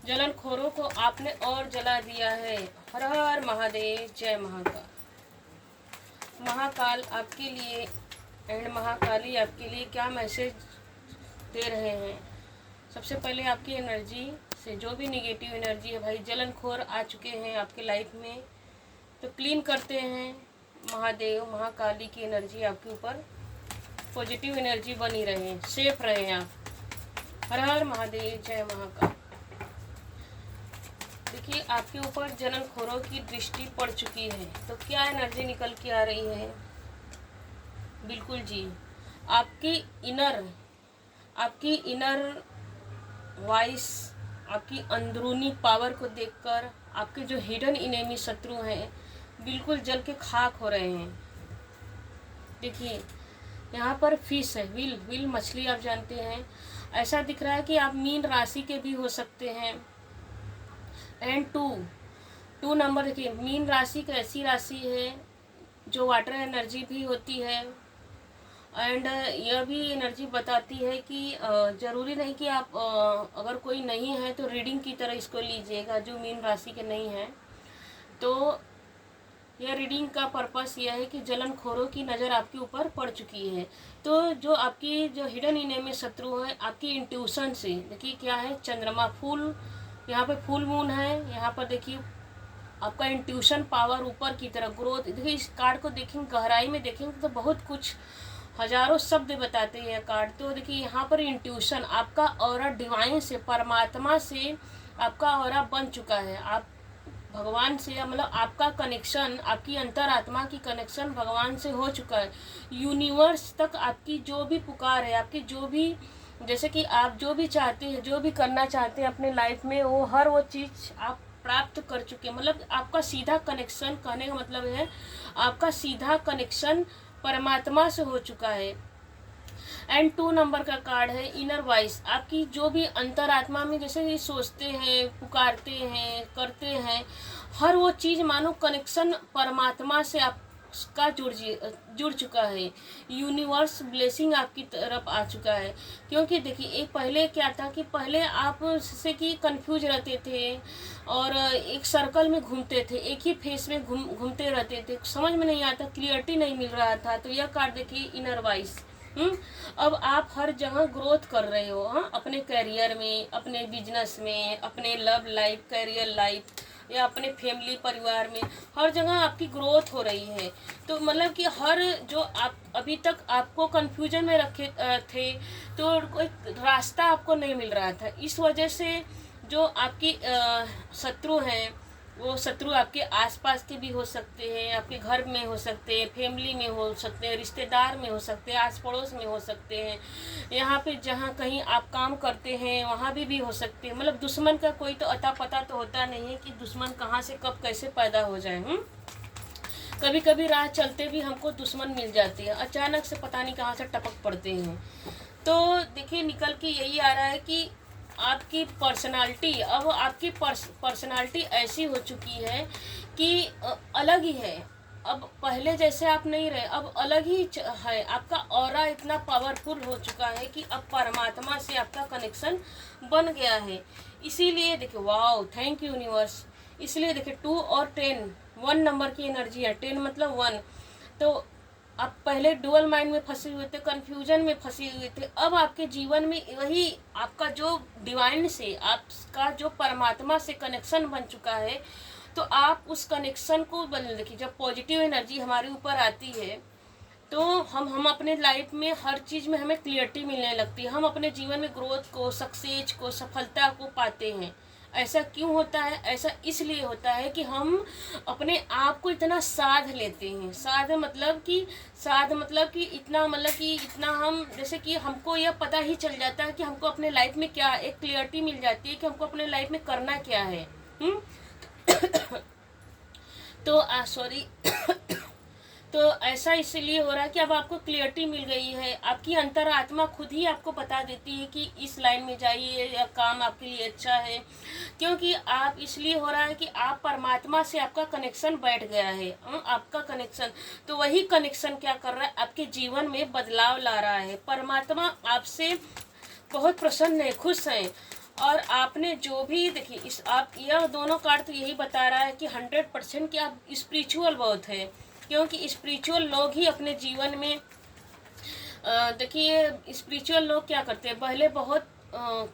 जलनखोरों को आपने और जला दिया है। हर हर महादेव, जय महाकाल। महाकाल आपके लिए एंड महाकाली आपके लिए क्या मैसेज दे रहे हैं। सबसे पहले आपकी एनर्जी से जो भी निगेटिव एनर्जी है भाई, जलनखोर आ चुके हैं आपके लाइफ में, तो क्लीन करते हैं। महादेव महाकाली की एनर्जी आपके ऊपर पॉजिटिव एनर्जी बनी रहे, सेफ रहे आप। हर हर महादेव, जय महाकाल। देखिए आपके ऊपर जलनखोरों की दृष्टि पड़ चुकी है, तो क्या एनर्जी निकल के आ रही है। बिल्कुल जी, आपकी इनर वॉइस, आपकी अंदरूनी पावर को देखकर आपके जो हिडन इनेमी शत्रु हैं बिल्कुल जल के खाक हो रहे हैं। देखिए यहाँ पर फिश है, विल मछली आप जानते हैं। ऐसा दिख रहा है कि आप मीन राशि के भी हो सकते हैं। एंड टू नंबर, देखिए मीन राशि एक ऐसी राशि है जो वाटर एनर्जी भी होती है। एंड यह भी एनर्जी बताती है कि ज़रूरी नहीं कि आप अगर कोई नहीं है तो रीडिंग की तरह इसको लीजिएगा, जो मीन राशि के नहीं है। तो यह रीडिंग का पर्पस यह है कि जलनखोरों की नज़र आपके ऊपर पड़ चुकी है। तो जो आपकी जो हिडन इनेमी शत्रु हैं, आपकी इंट्यूशन से, देखिए क्या है, चंद्रमा फुल, यहाँ पे फुल मून है, यहाँ पर देखिए आपका इंट्यूशन पावर ऊपर की तरफ ग्रोथ। देखिए इस कार्ड को देखेंगे, गहराई में देखेंगे तो बहुत कुछ, हजारों शब्द बताते हैं कार्ड। तो देखिए यहाँ पर इंट्यूशन, आपका ऑरा डिवाइन से, परमात्मा से आपका ऑरा बन चुका है। आप भगवान से, मतलब आपका कनेक्शन, आपकी अंतरात्मा की कनेक्शन भगवान से हो चुका है। यूनिवर्स तक आपकी जो भी पुकार है, आपकी जो भी, जैसे कि आप जो भी चाहते हैं, जो भी करना चाहते हैं अपने लाइफ में, वो चीज़ आप प्राप्त कर चुके हैं। मतलब आपका सीधा कनेक्शन, कहने का मतलब है आपका सीधा कनेक्शन परमात्मा से हो चुका है। एंड 2 नंबर का कार्ड है इनर वॉइस, आपकी जो भी अंतरात्मा में जैसे ये सोचते हैं, पुकारते हैं, करते हैं, हर वो चीज़ मानो कनेक्शन परमात्मा से आपका जुड़ चुका है। यूनिवर्स ब्लेसिंग आपकी तरफ आ चुका है। क्योंकि देखिए एक पहले क्या था कि पहले आप से कि कंफ्यूज रहते थे और एक सर्कल में घूमते थे, एक ही फेस में घूमते रहते थे, समझ में नहीं आता, क्लियरिटी नहीं मिल रहा था। तो यह कार्ड देखिए इनर वॉइस। अब आप हर जगह ग्रोथ कर रहे हो, हाँ, अपने करियर में, अपने बिजनेस में, अपने लव लाइफ, करियर लाइफ, या अपने फैमिली परिवार में, हर जगह आपकी ग्रोथ हो रही है। तो मतलब कि हर जो आप अभी तक आपको कंफ्यूजन में रखे थे, तो कोई रास्ता आपको नहीं मिल रहा था। इस वजह से जो आपकी शत्रु हैं, वो शत्रु आपके आसपास के भी हो सकते हैं, आपके घर में हो सकते हैं, फैमिली में हो सकते हैं, रिश्तेदार में हो सकते हैं, आस पड़ोस में हो सकते हैं, यहाँ पे जहाँ कहीं आप काम करते हैं वहाँ भी हो सकते हैं। मतलब दुश्मन का कोई तो अता पता तो होता नहीं है कि दुश्मन कहाँ से कब कैसे पैदा हो जाए। कभी कभी राह चलते भी हमको दुश्मन मिल जाते हैं, अचानक से पता नहीं कहाँ से टपक पड़ते हैं। तो देखिए निकल के यही आ रहा है कि आपकी पर्सनालिटी, अब आपकी पर्सनालिटी ऐसी हो चुकी है कि अलग ही है। अब पहले जैसे आप नहीं रहे, अब अलग ही है। आपका ऑरा इतना पावरफुल हो चुका है कि अब परमात्मा से आपका कनेक्शन बन गया है। इसीलिए देखिए, वाओ, थैंक यू यूनिवर्स। इसलिए देखिए 2 और 10, 1 नंबर की एनर्जी है, 10 मतलब 1। तो आप पहले डुअल माइंड में फंसे हुए थे, कन्फ्यूजन में फंसे हुए थे। अब आपके जीवन में वही आपका जो डिवाइन से, आपका जो परमात्मा से कनेक्शन बन चुका है। तो आप उस कनेक्शन को बदल देखिए, जब पॉजिटिव एनर्जी हमारे ऊपर आती है तो हम अपने लाइफ में हर चीज़ में हमें क्लियरिटी मिलने लगती है। हम अपने जीवन में ग्रोथ को, सक्सेस को, सफलता को पाते हैं। ऐसा क्यों होता है? ऐसा इसलिए होता है कि हम अपने आप को इतना साध लेते हैं। साध मतलब कि इतना, मतलब कि इतना हम, जैसे कि हमको यह पता ही चल जाता है कि हमको अपने लाइफ में क्या, एक क्लियरिटी मिल जाती है कि हमको अपने लाइफ में करना क्या है। तो सॉरी तो ऐसा इसलिए हो रहा है कि अब आपको क्लियरिटी मिल गई है। आपकी अंतरात्मा खुद ही आपको बता देती है कि इस लाइन में जाइए, या काम आपके लिए अच्छा है। क्योंकि आप, इसलिए हो रहा है कि आप परमात्मा से आपका कनेक्शन बैठ गया है। आपका कनेक्शन, तो वही कनेक्शन क्या कर रहा है, आपके जीवन में बदलाव ला रहा है। परमात्मा आपसे बहुत प्रसन्न है, खुश हैं। और आपने जो भी देखिए इस आप यह दोनों कार्ड तो यही बता रहा है कि 100% कि आप स्पिरिचुअल बहुत है, क्योंकि स्पिरिचुअल लोग ही अपने जीवन में देखिए स्पिरिचुअल लोग क्या करते हैं, पहले बहुत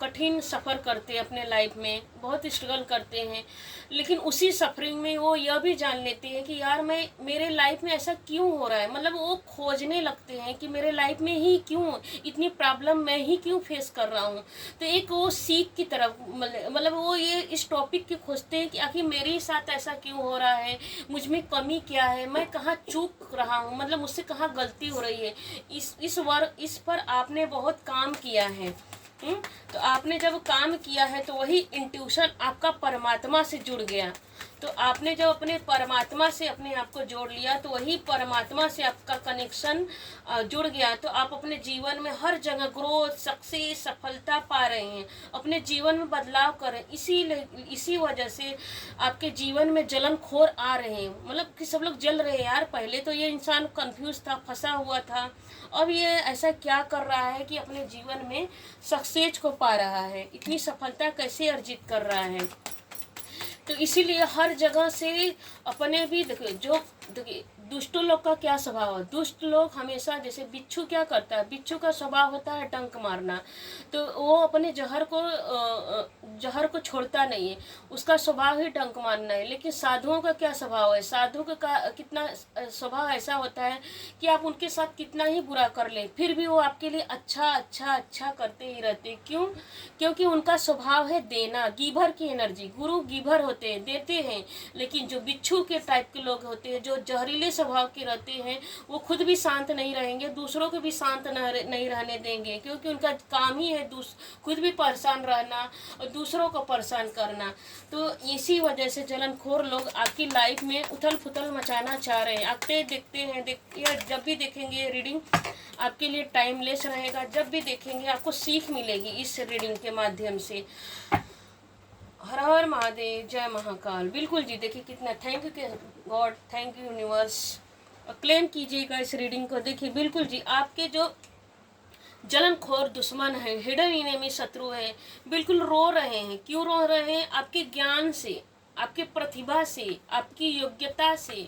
कठिन सफ़र करते हैं अपने लाइफ में, बहुत स्ट्रगल करते हैं, लेकिन उसी सफरिंग में वो यह भी जान लेते हैं कि यार मैं मेरे लाइफ में ऐसा क्यों हो रहा है, मतलब वो खोजने लगते हैं कि मेरे लाइफ में ही क्यों इतनी प्रॉब्लम मैं ही क्यों फेस कर रहा हूँ। तो एक वो सीख की तरफ मतलब वो ये इस टॉपिक की खोजते हैं कि आखिर मेरे साथ ऐसा क्यों हो रहा है, मुझ में कमी क्या है, मैं कहाँ चूक रहा हूँ, मतलब मुझसे कहाँ गलती हो रही है। इस पर आपने बहुत काम किया है। तो आपने जब काम किया है तो वही इंट्यूशन आपका परमात्मा से जुड़ गया। तो आपने जब अपने परमात्मा से अपने आप को जोड़ लिया तो वही परमात्मा से आपका कनेक्शन जुड़ गया। तो आप अपने जीवन में हर जगह ग्रोथ, सक्सेस, सफलता पा रहे हैं, अपने जीवन में बदलाव कर रहे हैं। इसी वजह से आपके जीवन में जलनखोर आ रहे हैं, मतलब कि सब लोग जल रहे हैं यार। पहले तो ये इंसान कंफ्यूज था, फंसा हुआ था, अब ये ऐसा क्या कर रहा है कि अपने जीवन में सक्सेस को पा रहा है, इतनी सफलता कैसे अर्जित कर रहा है। तो इसीलिए हर जगह से अपने भी देखिए दुष्ट लोग का क्या स्वभाव है। दुष्ट लोग हमेशा, जैसे बिच्छू क्या करता है, बिच्छू का स्वभाव होता है डंक मारना, तो वो अपने जहर को छोड़ता नहीं है, उसका स्वभाव ही डंक मारना है। लेकिन साधुओं का क्या स्वभाव है, साधु का कितना स्वभाव ऐसा होता है कि आप उनके साथ कितना ही बुरा कर ले फिर भी वो आपके लिए अच्छा अच्छा अच्छा करते ही रहते। क्यों? क्योंकि उनका स्वभाव है देना, गिवर की एनर्जी। गुरु गिवर होते हैं, देते हैं। लेकिन जो बिच्छू के टाइप के लोग होते हैं, जो जहरीले स्वभाव के रहते हैं, वो खुद भी शांत नहीं रहेंगे, दूसरों को भी शांत नहीं रहने देंगे, क्योंकि उनका काम ही है खुद भी परेशान रहना और दूसरों को परेशान करना। तो इसी वजह से जलनखोर लोग आपकी लाइफ में उथल पुथल मचाना चाह रहे हैं। आप देखते हैं जब भी देखेंगे रीडिंग आपके लिए टाइमलेस रहेगा, जब भी देखेंगे आपको सीख मिलेगी इस रीडिंग के माध्यम से। हर हर महादेव, जय महाकाल। बिल्कुल जी, देखिए कितना thank you God, thank you universe. Claim कीजिएगा इस रीडिंग को। देखिए बिल्कुल जी, आपके जो जलनखोर दुश्मन है, हिडन इनेमी शत्रु है, बिल्कुल रो रहे हैं। क्यों रो रहे हैं? आपके ज्ञान से, आपके प्रतिभा से, आपकी योग्यता से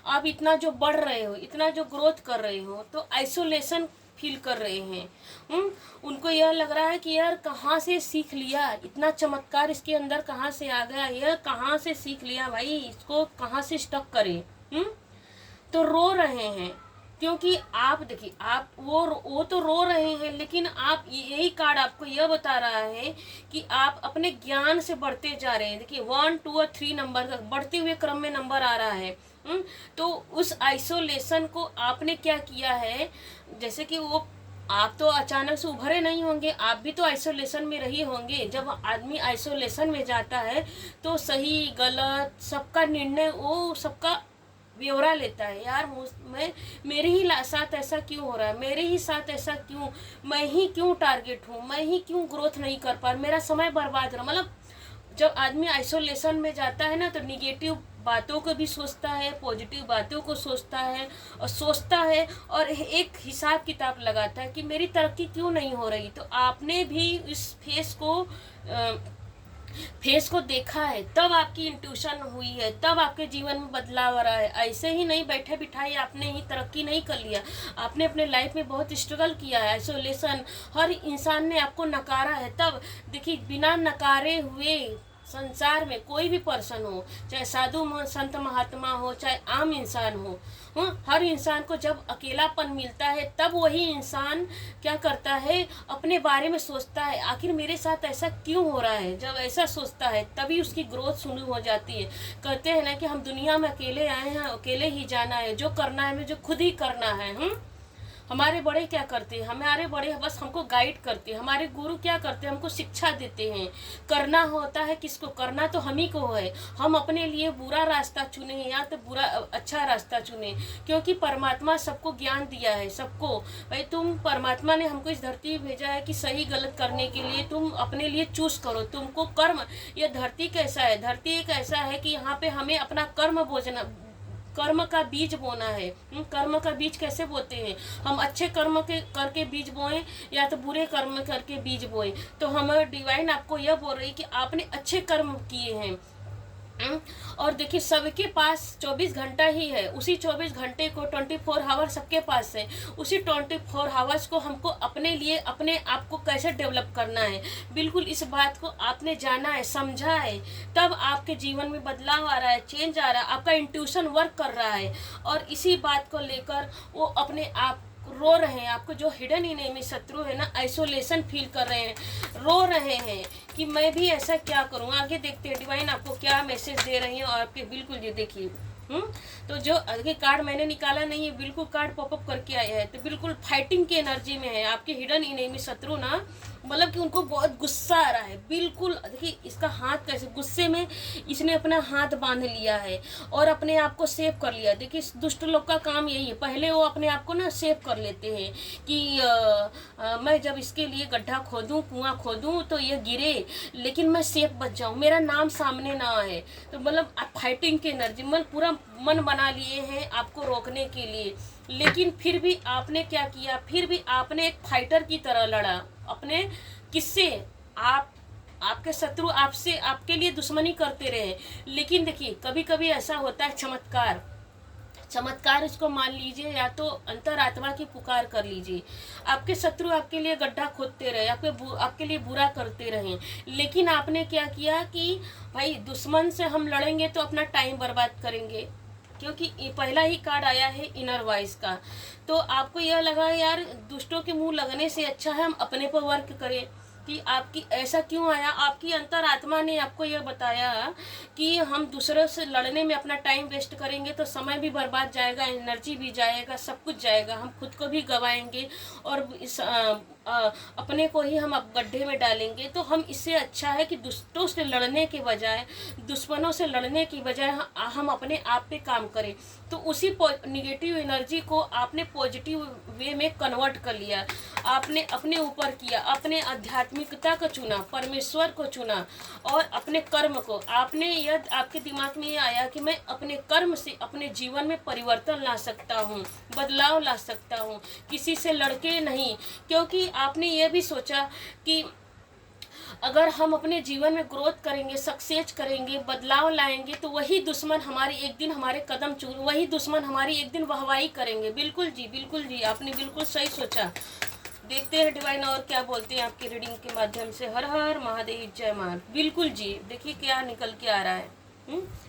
आप इतना जो बढ़ रहे हो, इतना जो ग्रोथ कर रहे हो, तो आइसोलेशन फील कर रहे हैं। उनको यह लग रहा है कि यार कहाँ से सीख लिया, इतना चमत्कार इसके अंदर कहाँ से आ गया, यह कहाँ से सीख लिया भाई, इसको कहाँ से स्टॉक करें। तो रो रहे हैं, क्योंकि आप देखिए आप वो तो रो रहे हैं, लेकिन आप यही कार्ड आपको यह बता रहा है कि आप अपने ज्ञान से बढ़ते जा रहे हैं। देखिए 1, 2 और 3 नंबर तक बढ़ते हुए क्रम में नंबर आ रहा है। तो उस आइसोलेशन को आपने क्या किया है, जैसे कि वो आप तो अचानक से उभरे नहीं होंगे, आप भी तो आइसोलेशन में रही होंगे। जब आदमी आइसोलेशन में जाता है तो सही गलत सबका निर्णय वो सबका ब्यौरा लेता है। यार मेरे ही साथ ऐसा क्यों हो रहा है, मेरे ही साथ ऐसा क्यों, मैं ही क्यों टारगेट हूँ, मैं ही क्यों ग्रोथ नहीं कर पा रहा, मेरा समय बर्बाद हो रहा। मतलब जब आदमी आइसोलेशन में जाता है ना, तो निगेटिव बातों को भी सोचता है, पॉजिटिव बातों को सोचता है और एक हिसाब किताब लगाता है कि मेरी तरक्की क्यों नहीं हो रही। तो आपने भी इस फेस को देखा है, तब आपकी इंट्यूशन हुई है, तब आपके जीवन में बदलाव आ रहा है। ऐसे ही नहीं बैठे बिठाए आपने ही तरक्की नहीं कर लिया, आपने अपने लाइफ में बहुत स्ट्रगल किया है। आइसोलेशन, हर इंसान ने आपको नकारा है। तब देखिए बिना नकारे हुए संसार में कोई भी पर्सन हो, चाहे साधु संत महात्मा हो, चाहे आम इंसान हो, हर इंसान को जब अकेलापन मिलता है तब वही इंसान क्या करता है, अपने बारे में सोचता है आखिर मेरे साथ ऐसा क्यों हो रहा है। जब ऐसा सोचता है तभी उसकी ग्रोथ शुरू हो जाती है। कहते हैं ना कि हम दुनिया में अकेले आए हैं, अकेले ही जाना है, जो करना है मुझे खुद ही करना है। हमारे बड़े क्या करते हैं, हमारे बड़े बस हमको गाइड करते हैं, हमारे गुरु क्या करते हैं, हमको शिक्षा देते हैं। करना होता है किसको, करना तो हम ही को है। हम अपने लिए बुरा रास्ता चुने या तो अच्छा रास्ता चुने, क्योंकि परमात्मा सबको ज्ञान दिया है, सबको। भाई परमात्मा ने हमको इस धरती भेजा है कि सही गलत करने के लिए तुम अपने लिए चूज करो, तुमको कर्म। यह धरती कैसा है, धरती एक ऐसा है कि यहाँ पे हमें अपना कर्म कर्म का बीज बोना है। कर्म का बीज कैसे बोते हैं? हम अच्छे कर्म के करके बीज बोएं या तो बुरे कर्म करके बीज बोएं। तो हम डिवाइन आपको यह बोल रही कि आपने अच्छे कर्म किए हैं। और देखिए सबके पास 24 घंटा ही है, उसी 24 घंटे को 24 हावर सबके पास है। उसी 24 हावर्स को हमको अपने लिए अपने आप को कैसे डेवलप करना है, बिल्कुल इस बात को आपने जाना है, समझा है, तब आपके जीवन में बदलाव आ रहा है, चेंज आ रहा है, आपका इंट्यूशन वर्क कर रहा है। और इसी बात को लेकर वो अपने आप रो रहे हैं। आपको जो हिडन इनेमी शत्रु है ना, आइसोलेशन फील कर रहे हैं, रो रहे हैं कि मैं भी ऐसा क्या करूं। आगे देखते हैं डिवाइन आपको क्या मैसेज दे रही है। और आपके बिल्कुल ये देखिए तो जो आगे कार्ड मैंने निकाला नहीं है, बिल्कुल कार्ड पॉपअप करके आया है, तो बिल्कुल फाइटिंग की एनर्जी में है। आपके हिडन इनेमी शत्रु ना, मतलब कि उनको बहुत गुस्सा आ रहा है। बिल्कुल देखिए इसका हाथ कैसे गुस्से में इसने अपना हाथ बांध लिया है और अपने आप को सेव कर लिया। देखिए दुष्ट लोग का काम यही है, पहले वो अपने आप को ना सेव कर लेते हैं कि मैं जब इसके लिए गड्ढा खोदूं, कुआं खोदूं तो ये गिरे, लेकिन मैं सेफ बच जाऊं, मेरा नाम सामने ना आए। तो मतलब फाइटिंग की एनर्जी, मतलब पूरा मन बना लिए हैं आपको रोकने के लिए। लेकिन फिर भी आपने क्या किया, फिर भी आपने एक फाइटर की तरह लड़ा। अपने किससे? आपके शत्रु आपसे, आपके लिए दुश्मनी करते रहे। लेकिन देखिए कभी कभी ऐसा होता है, चमत्कार इसको मान लीजिए या तो अंतरात्मा की पुकार कर लीजिए। आपके शत्रु आपके लिए गड्ढा खोदते रहे, आपके लिए बुरा करते रहे, लेकिन आपने क्या किया कि भाई दुश्मन से हम लड़ेंगे तो अपना टाइम बर्बाद करेंगे, क्योंकि पहला ही कार्ड आया है इनर वॉइस का। तो आपको यह लगा यार दुष्टों के मुंह लगने से अच्छा है हम अपने पर वर्क करें कि आपकी ऐसा क्यों आया। आपकी अंतरात्मा ने आपको यह बताया कि हम दूसरों से लड़ने में अपना टाइम वेस्ट करेंगे तो समय भी बर्बाद जाएगा, एनर्जी भी जाएगा, सब कुछ जाएगा, हम खुद को भी गवाएंगे और इस अपने को ही हम अब गड्ढे में डालेंगे। तो हम इससे अच्छा है कि दुष्टों से लड़ने के बजाय, दुश्मनों से लड़ने की बजाय हम अपने आप पे काम करें। तो उसी निगेटिव एनर्जी को आपने पॉजिटिव वे में कन्वर्ट कर लिया, आपने अपने ऊपर किया, अपने आध्यात्मिकता को चुना, परमेश्वर को चुना और अपने कर्म को। आपने यह आपके दिमाग में ये आया कि मैं अपने कर्म से अपने जीवन में परिवर्तन ला सकता हूँ, बदलाव ला सकता हूँ, किसी से लड़के नहीं। क्योंकि आपने ये भी सोचा कि अगर हम अपने जीवन में ग्रोथ करेंगे, सक्सेस करेंगे, बदलाव लाएंगे, तो वही दुश्मन हमारी एक दिन हमारे कदम चूम, वही दुश्मन हमारी एक दिन वाहवाही करेंगे। बिल्कुल जी, आपने बिल्कुल सही सोचा। देखते हैं डिवाइन और क्या बोलते हैं आपकी रीडिंग के माध्यम से। हर हर महादेव, जय मां। बिल्कुल जी, देखिए क्या निकल के आ रहा है।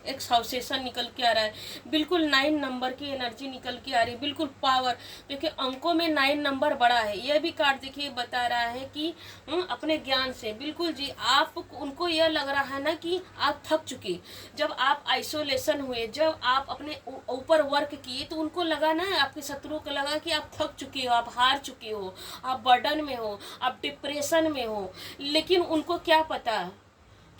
एक साउसेशन निकल के आ रहा है, बिल्कुल 9 नंबर की एनर्जी निकल के आ रही है, बिल्कुल पावर। देखिए अंकों में 9 नंबर बड़ा है। यह भी कार्ड देखिए बता रहा है कि अपने ज्ञान से, बिल्कुल जी, आप उनको यह लग रहा है ना कि आप थक चुके। जब आप आइसोलेशन हुए, जब आप अपने ऊपर वर्क किए, तो उनको लगा ना, आपके शत्रु को लगा कि आप थक चुके हो, आप हार चुके हो, आप बर्डन में हो, आप डिप्रेशन में हो। लेकिन उनको क्या पता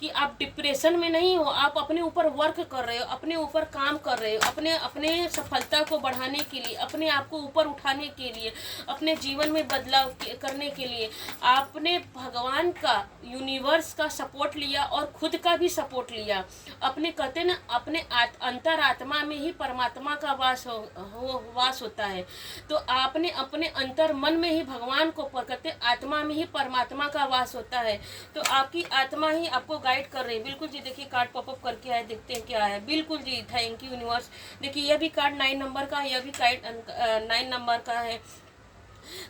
कि आप डिप्रेशन में नहीं हो, आप अपने ऊपर वर्क कर रहे हो, अपने ऊपर काम कर रहे हो, अपने सफलता को बढ़ाने के लिए, अपने आप को ऊपर उठाने के लिए, अपने जीवन में बदलाव करने के लिए आपने भगवान का, यूनिवर्स का सपोर्ट लिया और खुद का भी सपोर्ट लिया। अपने कहते ना, अपने अंतरात्मा में ही परमात्मा का वास होता है। तो आपने अपने अंतर मन में ही भगवान को कहते, आत्मा में ही परमात्मा का वास होता है। तो आपकी आत्मा ही आपको गाइड कर रही है। बिल्कुल जी, देखिए कार्ड पॉपअप करके आए, देखते हैं क्या है। बिल्कुल जी, थैंक यू यूनिवर्स। देखिए यह भी कार्ड 9 नंबर का है, यह भी कार्ड 9 नंबर का है।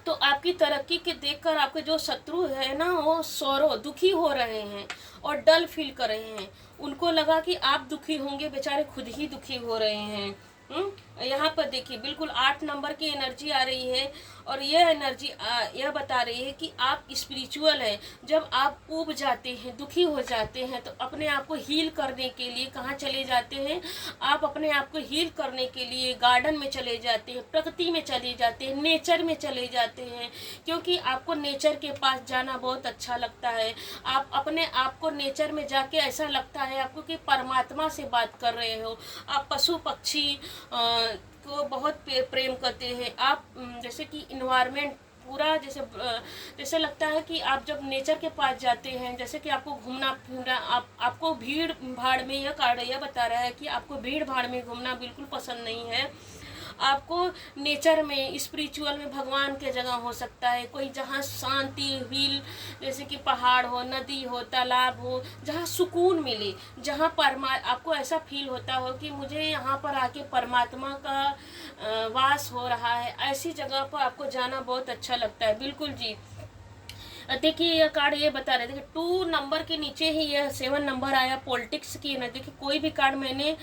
तो आपकी तरक्की के देखकर आपके जो शत्रु है ना, वो सौरो दुखी हो रहे हैं और डल फील कर रहे हैं। उनको लगा कि आप दुखी होंगे, बेचारे खुद ही दुखी हो रहे हैं। यहाँ पर देखिए बिल्कुल 8 नंबर की एनर्जी आ रही है और यह एनर्जी यह बता रही है कि आप स्पिरिचुअल है। जब आप ऊब जाते हैं, दुखी हो जाते हैं, तो अपने आप को हील करने के लिए कहाँ चले जाते हैं? आप अपने आप को हील करने के लिए गार्डन में चले जाते हैं, प्रकृति में चले जाते हैं, नेचर में चले जाते हैं, क्योंकि आपको नेचर के पास जाना बहुत अच्छा लगता है। आप अपने आप को नेचर में जाके ऐसा लगता है आपको कि परमात्मा से बात कर रहे हो। आप पशु पक्षी को बहुत प्रेम करते हैं। आप जैसे कि इन्वायरमेंट पूरा जैसे लगता है कि आप जब नेचर के पास जाते हैं, जैसे कि आपको घूमना फिरना, आपको भीड़ भाड़ में, यह कार्ड यह बता रहा है कि आपको भीड़ भाड़ में घूमना बिल्कुल पसंद नहीं है। आपको नेचर में, स्पिरिचुअल में, भगवान के जगह हो सकता है कोई, जहाँ शांति व्हील, जैसे कि पहाड़ हो, नदी हो, तालाब हो, जहाँ सुकून मिले, जहाँ आपको ऐसा फील होता हो कि मुझे यहाँ पर आके परमात्मा का वास हो रहा है, ऐसी जगह पर आपको जाना बहुत अच्छा लगता है। बिल्कुल जी। देखिए यह कार्ड ये बता रहे थे कि 2 नंबर के नीचे ही यह 7 नंबर आया, पॉलिटिक्स की ना। देखिए कोई भी कार्ड मैंने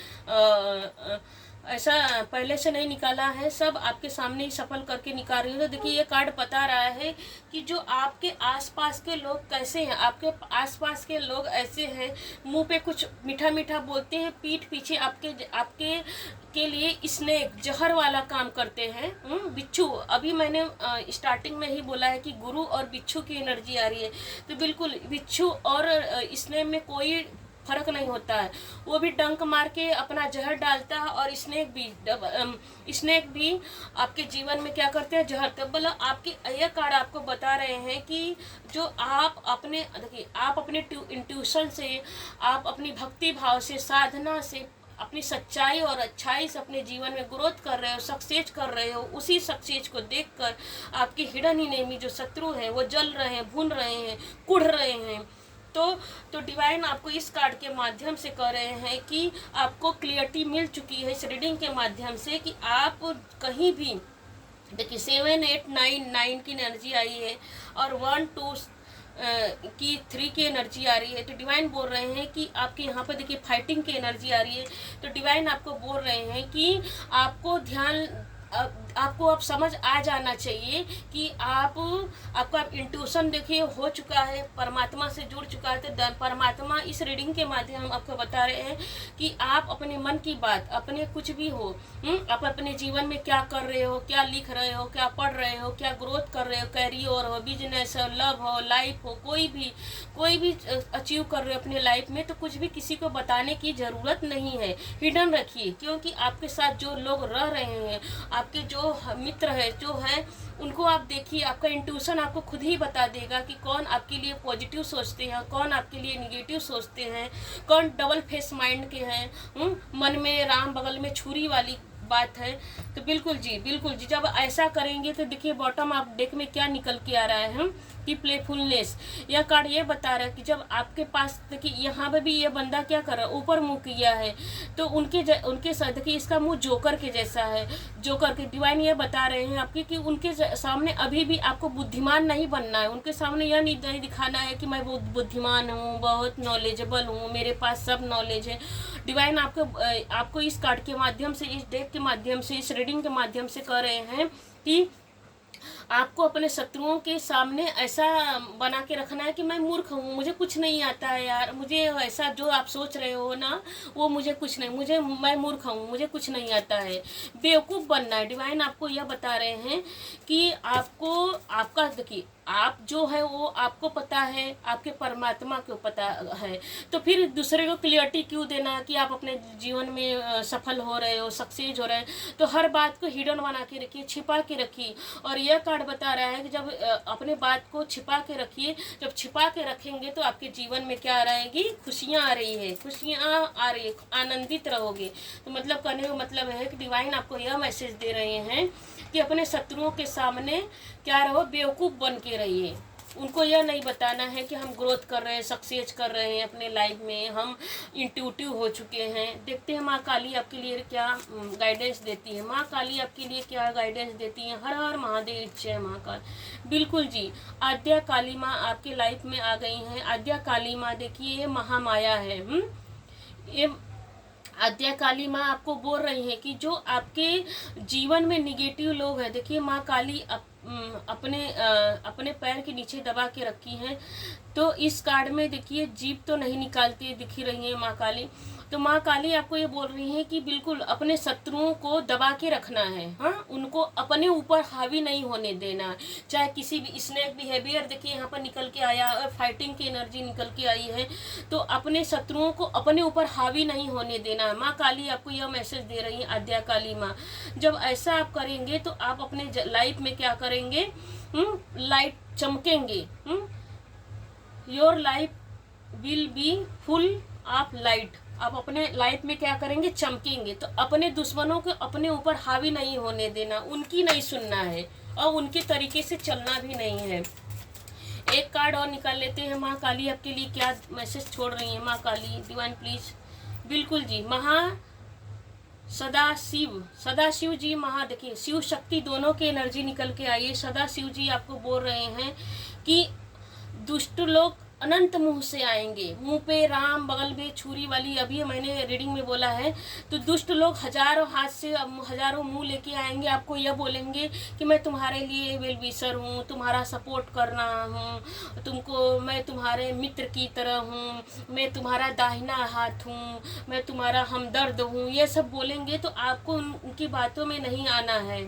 ऐसा पहले से नहीं निकाला है, सब आपके सामने ही सफल करके निकाल रही हूँ। तो देखिए ये कार्ड बता रहा है कि जो आपके आसपास के लोग कैसे हैं, आपके आसपास के लोग ऐसे हैं, मुंह पे कुछ मीठा मीठा बोलते हैं, पीठ पीछे आपके के लिए स्नेक जहर वाला काम करते हैं। बिच्छू, अभी मैंने स्टार्टिंग में ही बोला है कि गुरु और बिच्छू की एनर्जी आ रही है। तो बिल्कुल बिच्छू और स्नेक में कोई फर्क नहीं होता है, वो भी डंक मार के अपना जहर डालता है, और स्नेक भी आपके जीवन में क्या करते हैं, जहर। तब बोला आपके यह कार्ड आपको बता रहे हैं कि जो आप अपने, देखिए आप अपने इंट्यूशन से, आप अपनी भक्ति भाव से, साधना से, अपनी सच्चाई और अच्छाई से अपने जीवन में ग्रोथ कर रहे हो, सक्सेस कर रहे हो। उसी सक्सेस को देखकर आपके हिडन एनिमी जो शत्रु हैं वो जल रहे हैं, भून रहे हैं, कुढ़ रहे हैं। तो डिवाइन आपको इस कार्ड के माध्यम से कह रहे हैं कि आपको क्लियरिटी मिल चुकी है इस रीडिंग के माध्यम से कि आप कहीं भी, देखिए 7 8 9 की एनर्जी आई है, और 1 2 की 3 की एनर्जी आ रही है। तो डिवाइन बोल रहे हैं कि आपके यहाँ पर देखिए फाइटिंग की एनर्जी आ रही है। तो डिवाइन आपको बोल रहे हैं कि आपको आपको अब समझ आ जाना चाहिए कि आपका इंट्यूशन देखिए हो चुका है, परमात्मा से जुड़ चुका है। तो परमात्मा इस रीडिंग के माध्यम आपको बता रहे हैं कि आप अपने मन की बात, अपने कुछ भी हो, आप अपने जीवन में क्या कर रहे हो, क्या लिख रहे हो, क्या पढ़ रहे हो, क्या ग्रोथ कर रहे हो, कैरियर हो, बिजनेस हो, लव हो, लाइफ हो, कोई भी अचीव कर रहे हो अपने लाइफ में, तो कुछ भी किसी को बताने की ज़रूरत नहीं है, हिडन रखिए। क्योंकि आपके साथ जो लोग रह रहे हैं, आपके जो मित्र है जो है, उनको आप देखिए, आपका इंट्यूशन आपको खुद ही बता देगा कि कौन आपके लिए पॉजिटिव सोचते हैं, कौन आपके लिए निगेटिव सोचते हैं, कौन डबल फेस माइंड के हैं, मन में राम बगल में छुरी वाली बात है। तो बिल्कुल जी, जब ऐसा करेंगे तो देखिए बॉटम ऑफ डेक में क्या निकल के आ रहा है कि प्लेफुलनेस। यह कार्ड ये बता रहा है कि जब आपके पास, देखिए यहाँ पे भी ये बंदा क्या कर रहा है, ऊपर मुंह किया है, तो उनके साथ देखिए इसका मुंह जोकर के जैसा है। जोकर के डिवाइन ये बता रहे हैं आपके कि उनके सामने अभी भी आपको बुद्धिमान नहीं बनना है। उनके सामने यह नहीं दिखाना है कि मैं बहुत बुद्धिमान हूँ, बहुत नॉलेजेबल हूँ, मेरे पास सब नॉलेज है। डिवाइन आपको इस कार्ड के माध्यम से, इस डेक के माध्यम से, इस रीडिंग के माध्यम से कह रहे हैं कि आपको अपने शत्रुओं के सामने ऐसा बना के रखना है कि मैं मूर्ख हूँ, मुझे कुछ नहीं आता है यार, मुझे ऐसा जो आप सोच रहे हो ना, वो मुझे कुछ नहीं, मैं मूर्ख हूँ, मुझे कुछ नहीं आता है, बेवकूफ़ बनना है। डिवाइन आपको यह बता रहे हैं कि आपका देखिए, आप जो है वो आपको पता है, आपके परमात्मा को पता है, तो फिर दूसरे को क्लियरिटी क्यों देना है कि आप अपने जीवन में सफल हो रहे हो, सक्सेस हो रहे हैं। तो हर बात को हिडन बना के रखिए, छिपा के रखिए। और यह कार्ड बता रहा है कि जब अपने बात को छिपा के रखिए, जब छिपा के रखेंगे तो आपके जीवन में क्या आ रहेगी, खुशियाँ आ रही है, खुशियाँ आ रही है, आनंदित रहोगे। तो मतलब कहने का मतलब है कि डिवाइन आपको यह मैसेज दे रहे हैं कि अपने शत्रुओं के सामने क्या रहो, बेवकूफ़ बन के रहिए। उनको यह नहीं बताना है कि हम ग्रोथ कर रहे हैं, सक्सेस कर रहे हैं अपने लाइफ में, हम इंट्यूटिव हो चुके हैं। देखते हैं माँ काली आपके लिए क्या गाइडेंस देती है। माँ काली आपके लिए क्या गाइडेंस देती है। हर हर महादेव, जय महाकाल। बिल्कुल जी, आद्या काली माँ आपके लाइफ में आ गई हैं। आद्या काली माँ देखिए ये महामाया है। ये आद्या काली माँ आपको बोल रही हैं कि जो आपके जीवन में निगेटिव लोग हैं, देखिए माँ काली अपने पैर के नीचे दबा के रखी हैं। तो इस कार्ड में देखिए जीभ तो नहीं निकालती दिख रही है माँ काली। तो माँ काली आपको ये बोल रही है कि बिल्कुल अपने शत्रुओं को दबा के रखना है, हाँ, उनको अपने ऊपर हावी नहीं होने देना। चाहे किसी भी स्नेक बिहेवियर देखिए यहाँ पर निकल के आया, और फाइटिंग की एनर्जी निकल के आई है, तो अपने शत्रुओं को अपने ऊपर हावी नहीं होने देना है। माँ काली आपको यह मैसेज दे रही है, आद्या काली माँ। जब ऐसा आप करेंगे तो आप अपने लाइफ में क्या करेंगे लाइट चमकेंगे। Your life will be full of light. आप अपने लाइफ में क्या करेंगे, चमकेंगे। तो अपने दुश्मनों को अपने ऊपर हावी नहीं होने देना, उनकी नहीं सुनना है और उनके तरीके से चलना भी नहीं है। एक कार्ड और निकाल लेते हैं। माँ काली आपके लिए क्या मैसेज छोड़ रही है? माँ काली डिवाइन प्लीज। बिल्कुल जी, सदाशिव जी देखिए शिव शक्ति दोनों की एनर्जी निकल के आई है। सदाशिव जी आपको बोल रहे हैं कि दुष्ट लोग अनंत मुंह से आएंगे, मुंह पे राम, बगल में छुरी वाली, अभी मैंने रीडिंग में बोला है। तो दुष्ट लोग हजारों हाथ से हजारों मुंह लेके आएंगे, आपको यह बोलेंगे कि मैं तुम्हारे लिए वेल विशर हूँ, तुम्हारा सपोर्ट करना हूँ, तुमको मैं तुम्हारे मित्र की तरह हूँ, मैं तुम्हारा दाहिना हाथ हूँ, मैं तुम्हारा हमदर्द हूँ, ये सब बोलेंगे। तो आपको उनकी बातों में नहीं आना है।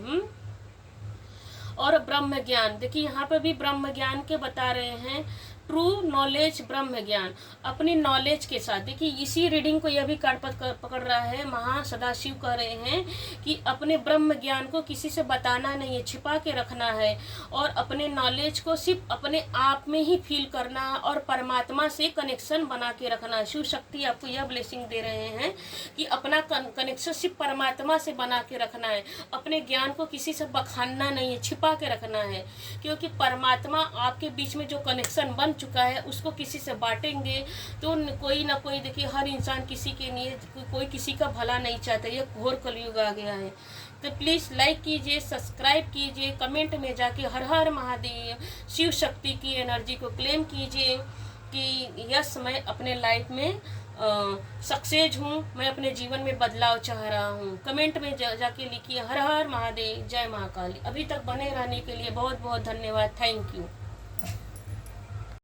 और ब्रह्म ज्ञान, देखिए यहाँ पे भी ब्रह्म ज्ञान के बता रहे हैं। ट्रू नॉलेज, ब्रह्म ज्ञान, अपनी नॉलेज के साथ। देखिए इसी रीडिंग को यह भी कार्ड पकड़ रहा है। सदाशिव कह रहे हैं कि अपने ब्रह्म ज्ञान को किसी से बताना नहीं है, छिपा के रखना है और अपने नॉलेज को सिर्फ अपने आप में ही फील करना और परमात्मा से कनेक्शन बना के रखना। शिव शक्ति आपको यह ब्लेसिंग दे रहे हैं कि अपना कनेक्शन सिर्फ परमात्मा से बना के रखना है, अपने ज्ञान को किसी से बखानना नहीं है, छिपा के रखना है। क्योंकि परमात्मा आपके बीच में जो कनेक्शन बन चुका है उसको किसी से बांटेंगे तो कोई ना कोई, देखिए हर इंसान किसी के लिए, कोई किसी का भला नहीं चाहता। ये घोर कलयुग आ गया है। तो प्लीज़ लाइक कीजिए, सब्सक्राइब कीजिए, कमेंट में जाके हर हर महादेव शिव शक्ति की एनर्जी को क्लेम कीजिए कि यस मैं अपने लाइफ में सक्सेस हूँ, मैं अपने जीवन में बदलाव चाह रहा हूँ। कमेंट में जाके लिखिए हर हर महादेव, जय महाकाली। अभी तक बने रहने के लिए बहुत बहुत धन्यवाद। Thank you.